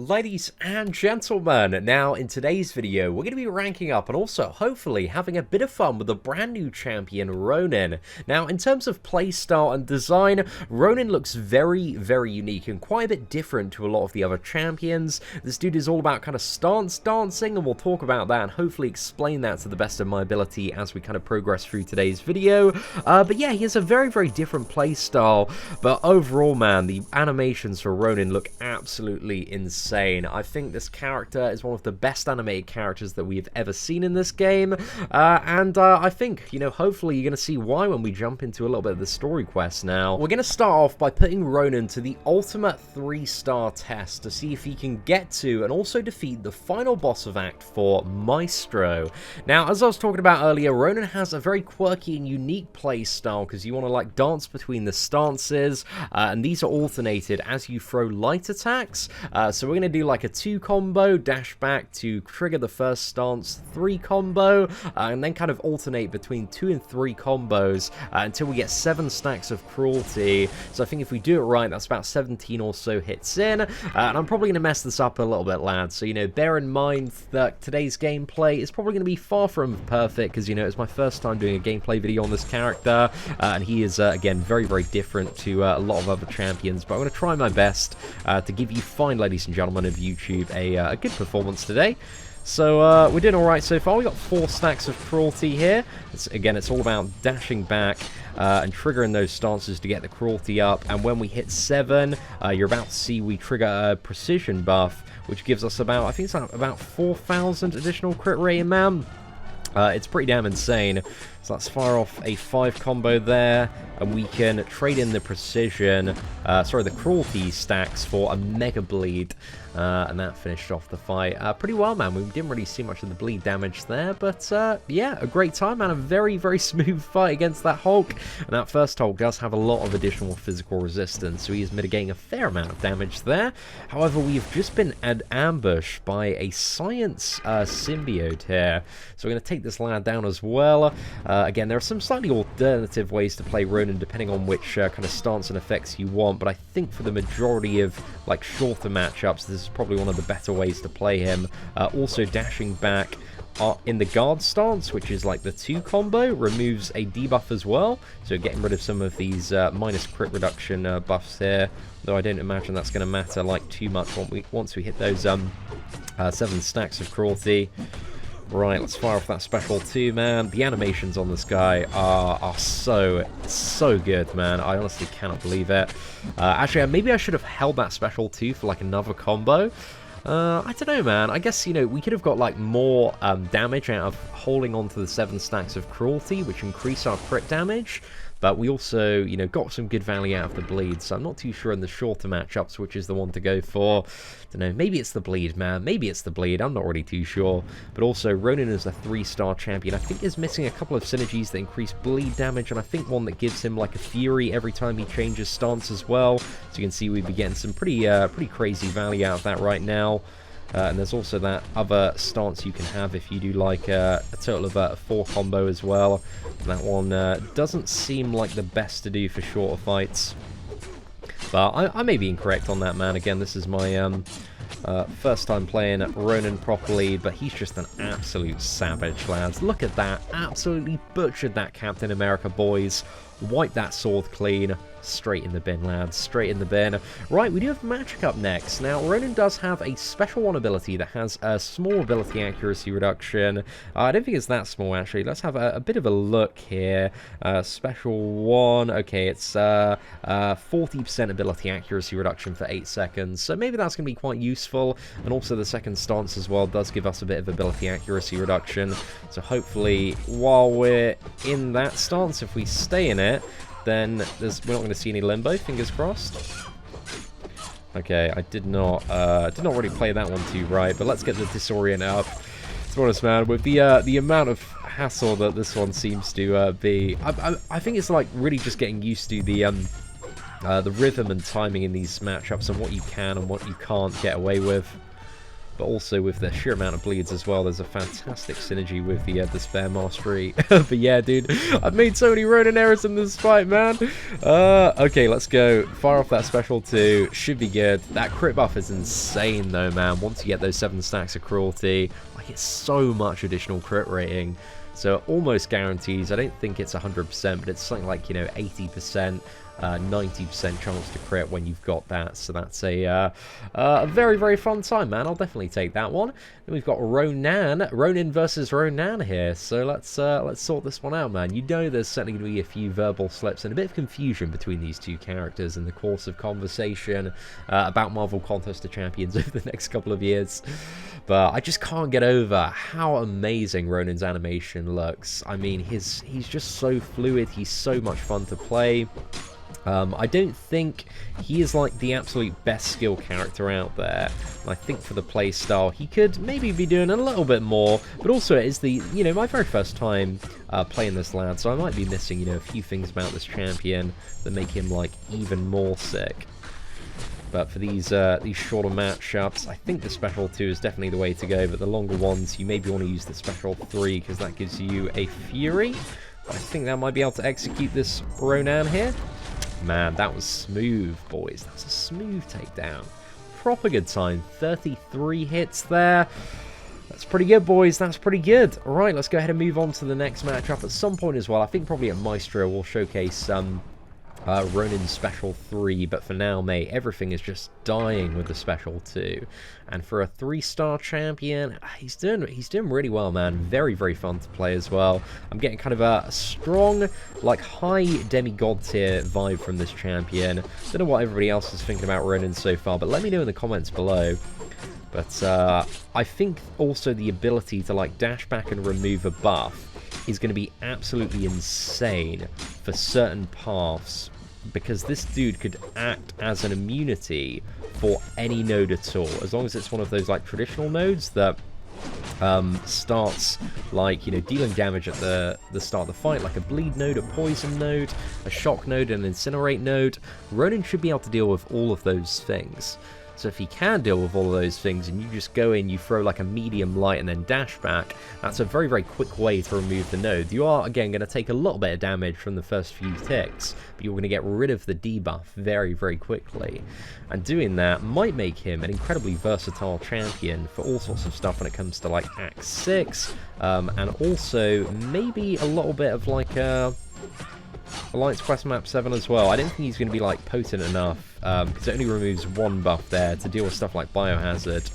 Ladies and gentlemen, now in today's video we're going to be ranking up and also hopefully having a bit of fun with the brand new champion Ronin. Now in terms of playstyle and design, Ronin looks very unique and quite a bit different to a lot of the other champions. This dude is all about kind of stance dancing, and we'll talk about that and hopefully explain that to the best of my ability as we kind of progress through today's video. But yeah, he has a very different playstyle, but overall man, the animations for Ronin look absolutely insane. I think this character is one of the best animated characters that we've ever seen in this game, and I think, you know, hopefully you're going to see why when we jump into a little bit of the story quest now. We're going to start off by putting Ronin to the ultimate 3-star test to see if he can get to and also defeat the final boss of Act 4, Maestro. Now, as I was talking about earlier, Ronin has a very quirky and unique play style because you want to like dance between the stances, and these are alternated as you throw light attacks. So we're going to do like a 2 combo, dash back to trigger the first stance, 3 combo, and then kind of alternate between 2 and 3 combos until we get 7 stacks of cruelty. So I think if we do it right, that's about 17 or so hits in, and I'm probably going to mess this up a little bit, lads. So, you know, bear in mind that today's gameplay is probably going to be far from perfect because, you know, it's my first time doing a gameplay video on this character, and he is, again, very different to a lot of other champions, but I'm going to try my best to give you fine, ladies and gentlemen of YouTube, a good performance today. So we're doing alright so far. We got 4 stacks of cruelty here. Again, it's all about dashing back and triggering those stances to get the cruelty up, and when we hit 7, you're about to see we trigger a precision buff, which gives us about, I think it's about 4,000 additional crit rate, man. It's pretty damn insane. So let's fire off a 5 combo there, and we can trade in the precision, the cruelty stacks for a mega bleed, and that finished off the fight pretty well, man. We didn't really see much of the bleed damage there, but yeah, a great time, man. A very smooth fight against that Hulk, and that first Hulk does have a lot of additional physical resistance, so he is mitigating a fair amount of damage there. However, we've just been ambushed by a science symbiote here, so we're going to take this lad down as well. Again, there are some slightly alternative ways to play Ronin depending on which kind of stance and effects you want, but I think for the majority of like shorter matchups, this is probably one of the better ways to play him. Also, dashing back in the guard stance, which is like the 2 combo, removes a debuff as well, so getting rid of some of these minus crit reduction buffs here, though I don't imagine that's going to matter like too much once we hit those 7 stacks of cruelty. Right, let's fire off that special 2, man. The animations on this guy are so good, man. I honestly cannot believe it. Actually, maybe I should have held that special 2 for like another combo. I don't know, man. I guess, you know, we could have got like more damage out of holding on to the 7 stacks of cruelty, which increase our crit damage. But we also, you know, got some good value out of the bleed, so I'm not too sure in the shorter matchups which is the one to go for. Don't know, maybe it's the bleed, man. Maybe it's the bleed. I'm not really too sure. But also, Ronin is a 3-star champion. I think is missing a couple of synergies that increase bleed damage, and I think one that gives him like a fury every time he changes stance as well. So you can see we'd be getting some pretty crazy value out of that right now. And there's also that other stance you can have if you do like a total of a 4 combo as well. That one doesn't seem like the best to do for shorter fights. But I may be incorrect on that, man. Again, this is my first time playing Ronin properly, but he's just an absolute savage, lads. Look at that. Absolutely butchered that Captain America, boys. Wipe that sword clean. Straight in the bin, lads. Straight in the bin. Right, we do have Magic up next. Now, Ronin does have a special 1 ability that has a small ability accuracy reduction. I don't think it's that small, actually. Let's have a bit of a look here. Special 1. Okay, it's 40% ability accuracy reduction for 8 seconds. So maybe that's going to be quite useful. And also the second stance as well does give us a bit of ability accuracy reduction. So hopefully, while we're in that stance, if we stay in it, then we're not going to see any limbo, fingers crossed. Okay, I did not really play that one too right, but let's get the disorient up. To be honest, man, with the amount of hassle that this one seems to be, I think it's like really just getting used to the rhythm and timing in these matchups and what you can and what you can't get away with. but also with the sheer amount of bleeds as well, there's a fantastic synergy with the Despair Mastery. But yeah, dude, I've made so many Ronin errors in this fight, man. Okay, let's go. Fire off that special 2. Should be good. That crit buff is insane, though, man. Once you get those 7 stacks of cruelty, like, it's so much additional crit rating. So almost guarantees. I don't think it's 100%, but it's something like, you know, 80%. 90% chance to crit when you've got that, so that's a very, very fun time, man. I'll definitely take that one. Then we've got Ronin versus Ronin here, so let's sort this one out, man. You know there's certainly going to be a few verbal slips and a bit of confusion between these two characters in the course of conversation about Marvel Contest of Champions over the next couple of years. But I just can't get over how amazing Ronin's animation looks. I mean, he's just so fluid, he's so much fun to play. I don't think he is like the absolute best skill character out there. I think for the playstyle he could maybe be doing a little bit more, but also it is the, you know, my very first time playing this lad, so I might be missing, you know, a few things about this champion that make him like even more sick. But for these shorter matchups, I think the special 2 is definitely the way to go, but the longer ones you maybe want to use the special 3 because that gives you a Fury. I think that might be able to execute this Ronin here. Man, that was smooth, boys. That's a smooth takedown. Proper good time. 33 hits there. That's pretty good, boys. That's pretty good. All right, let's go ahead and move on to the next matchup at some point as well. I think probably at Maestro we'll showcase Ronin's special 3, but for now, mate, everything is just dying with the special 2. And for a 3-star champion, he's doing really well, man. Very, very fun to play as well. I'm getting kind of a strong, like, high demigod tier vibe from this champion. Don't know what everybody else is thinking about Ronin so far, but let me know in the comments below. But I think also the ability to, like, dash back and remove a buff is going to be absolutely insane for certain paths, because this dude could act as an immunity for any node at all, as long as it's one of those like traditional nodes that starts like, you know, dealing damage at the start of the fight, like a bleed node, a poison node, a shock node, and an incinerate node. Ronin should be able to deal with all of those things. So if he can deal with all of those things and you just go in, you throw like a medium light and then dash back, that's a very, very quick way to remove the node. You are, again, going to take a little bit of damage from the first few ticks, but you're going to get rid of the debuff very, very quickly. And doing that might make him an incredibly versatile champion for all sorts of stuff when it comes to like Act 6, and also maybe a little bit of like Alliance Quest Map 7 as well. I don't think he's going to be like potent enough, because it only removes one buff there to deal with stuff like Biohazard.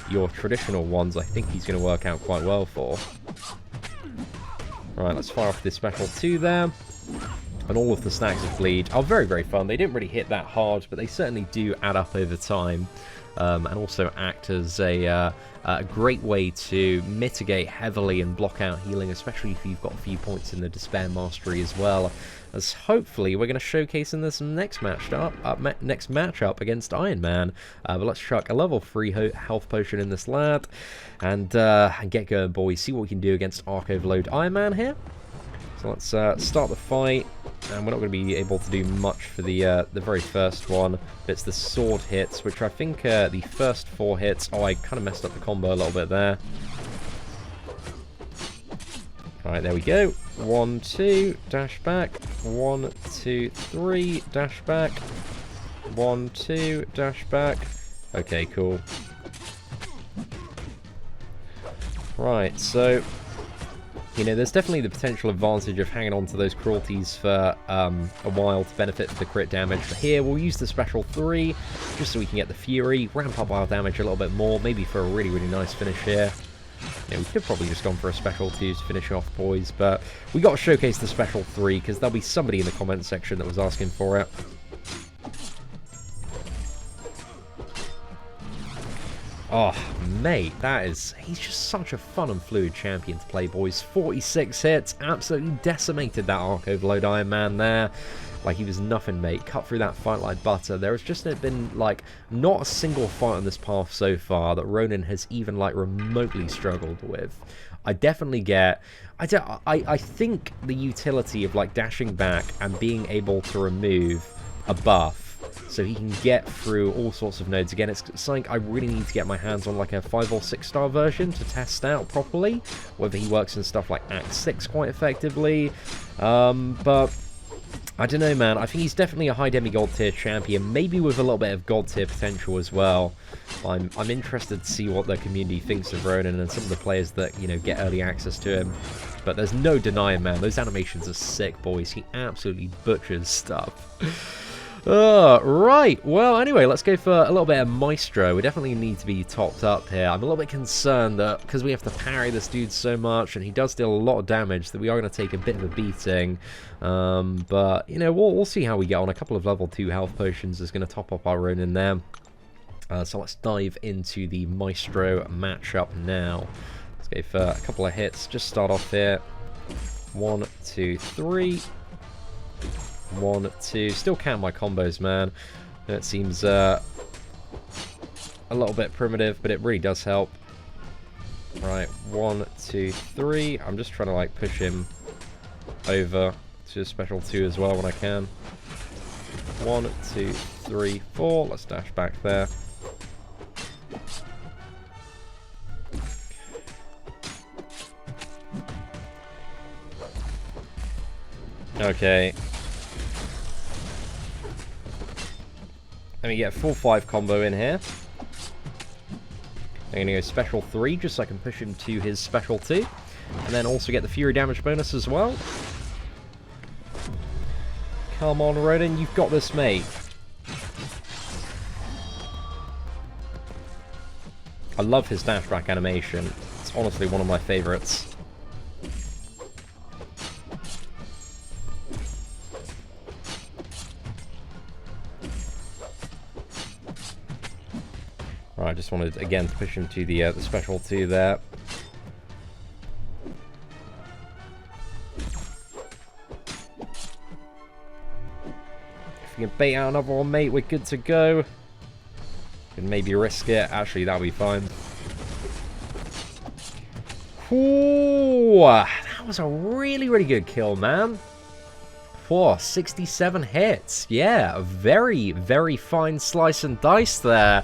Your traditional ones I think he's going to work out quite well for. Right, let's fire off this special 2 there. And all of the stacks of bleed are very, very fun. They didn't really hit that hard, but they certainly do add up over time. And also act as a great way to mitigate heavily and block out healing, especially if you've got a few points in the Despair Mastery as well. As hopefully we're going to showcase in this next matchup against Iron Man. But let's chuck a level 3 health potion in this lad and get going, boys. See what we can do against Arc Overload Iron Man here. So let's start the fight, and we're not going to be able to do much for the very first one. But it's the sword hits, which I think the first 4 hits... Oh, I kind of messed up the combo a little bit there. Alright, there we go. 1, 2, dash back. 1, 2, 3, dash back. 1, 2, dash back. Okay, cool. Right, so... You know, there's definitely the potential advantage of hanging on to those cruelties for a while to benefit the crit damage. But here, we'll use the special 3, just so we can get the Fury, ramp up our damage a little bit more, maybe for a really, really nice finish here. Yeah, we could have probably just gone for a special 2 to finish off, boys, but we got to showcase the special 3, because there'll be somebody in the comment section that was asking for it. Oh, mate, he's just such a fun and fluid champion to play, boys. 46 hits, absolutely decimated that Arc Overload Iron Man there. Like, he was nothing, mate. Cut through that fight like butter. There has just been, like, not a single fight on this path so far that Ronin has even, like, remotely struggled with. I definitely get... I think the utility of, like, dashing back and being able to remove a buff so he can get through all sorts of nodes. Again, it's something I really need to get my hands on, like a 5 or 6 star version to test out properly, whether he works in stuff like Act 6 quite effectively. But I don't know, man. I think he's definitely a high demigod tier champion, maybe with a little bit of god tier potential as well. I'm interested to see what the community thinks of Ronin and some of the players that, you know, get early access to him. But there's no denying, man, those animations are sick, boys. He absolutely butchers stuff. Right, well, anyway, let's go for a little bit of Maestro. We definitely need to be topped up here. I'm a little bit concerned that because we have to parry this dude so much, and he does deal a lot of damage, that we are going to take a bit of a beating. But, you know, we'll see how we get on. A couple of level 2 health potions is going to top up our Ronin there. So let's dive into the Maestro matchup now. Let's go for a couple of hits. Just start off here. 1, 2, 3. 1, 2. Still count my combos, man. It seems a little bit primitive, but it really does help. Right, 1, 2, 3. I'm just trying to like push him over to special 2 as well when I can. 1, 2, 3, 4. Let's dash back there. Okay. Let me get a full 5 combo in here. I'm going to go special 3 just so I can push him to his special 2. And then also get the fury damage bonus as well. Come on, Ronin, you've got this, mate. I love his dashback animation. It's honestly one of my favorites. Right, I just wanted, again, to push him to the special 2 there. If we can bait out another one, mate, we're good to go. Can maybe risk it. Actually, that'll be fine. Ooh, that was a really, really good kill, man. 67 hits. Yeah, a very, very fine slice and dice there.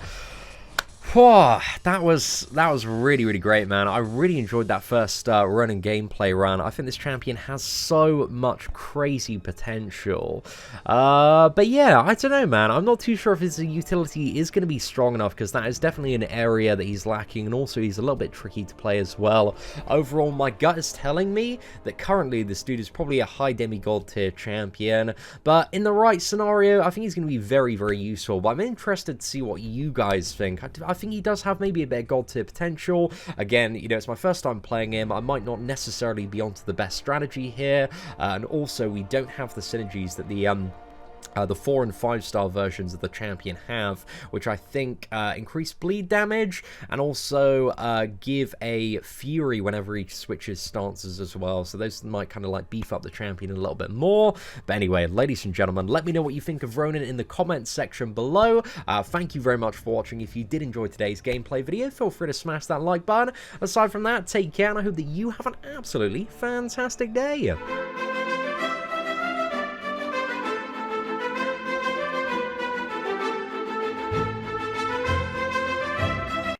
Whoa, that was really, really great, man. I really enjoyed that first Ronin gameplay run. I think this champion has so much crazy potential. But yeah, I don't know, man. I'm not too sure if his utility is going to be strong enough, because that is definitely an area that he's lacking, and also he's a little bit tricky to play as well. Overall, my gut is telling me that currently this dude is probably a high demigod tier champion, but in the right scenario, I think he's going to be very, very useful. But I'm interested to see what you guys think. I think he does have maybe a bit of god tier potential. Again, you know, it's my first time playing him. I might not necessarily be onto the best strategy here, and also we don't have the synergies that the 4 and 5 star versions of the champion have, which I think increase bleed damage and also give a fury whenever he switches stances as well. So those might kind of like beef up the champion a little bit more. But anyway, ladies and gentlemen, let me know what you think of Ronin in the comments section below. Thank you very much for watching. If you did enjoy today's gameplay video, feel free to smash that like button. Aside from that, take care, and I hope that you have an absolutely fantastic day.